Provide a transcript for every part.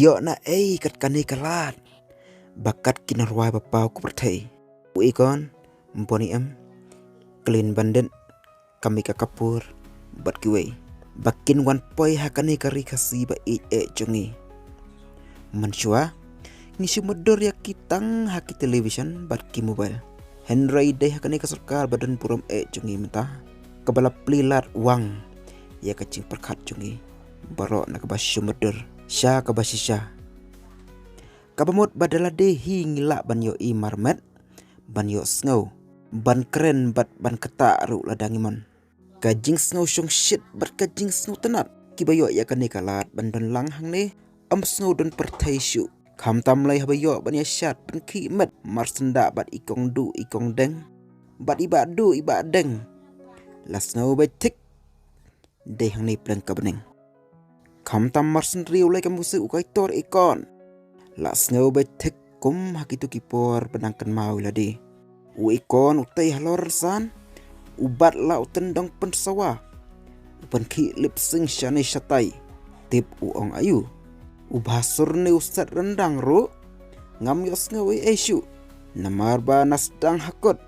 Iyo na kat KANIKA lat. Bakat kinarwai bapau ku Pyrthei. AKON, BONEY, Clean BANDIT, KAPOOR, bat kiwei. Bakin wan poi ha KANIKA rikasi ba jongi. Mansua, ni sumodor ya kitang haki television bat ki mobile. Henry deh ha KANIKA sarkar badan puram jongi mentah. Kabala plilat wang ya kacing perkat jongi. Barok nak kabas sumodor. Sya kabasisya. Kabamut badala dehi ngilak ban yo i marmet, ban yo snow, ban keren bat ban ketak ru ladangimon. Kajing snow syong shit bat kajing snow tenat. Kibayo ya KANIKA lat ban don lang hang ni, snow don Pyrthei syu. Kam tam lai habayo ban ya syat ban ki met mar senda bat ikong du ikong deng, bat iba du iba deng. La snow bat tik, deh hang ni pleng kabeneng. Kam tam marsen riu lai kamu se ukai tor AKON. La snow bay tek kum hakitu kipor penangkan mau ladi. AKON utai halor san. Ubat la utendong pensawa. Upan ki lip sing syane syatai. Tip uong ayu. Ubhasur ne usat rendang ro. Ngam yo snow esyu. Namar ba nasdang hakot.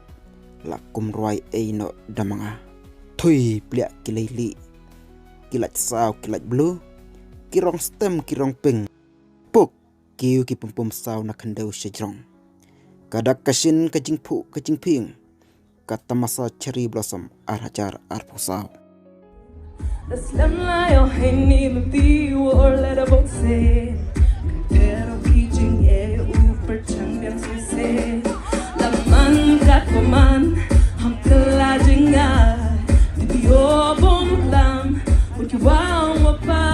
La kumrwai no damanga. Tui pliak kilaili. Kilat saw kilat blue. Kirong stem kirong ping. Puk kiu ki pum saw na kandau syajrong. Kadak kasin kajing pu kajing ping. Kata masa cherry blossom arhajar arpusaw. Aslam la yo hini mati or let a boat say. Pero kijing e uper changyang sise. Laman kat paman ham kalajing ay. Diyo bom lam what you want wapa.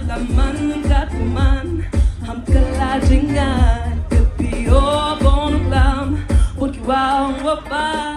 Laman kat paman ham kalajing ay. Diyo bom lam what you want wapa.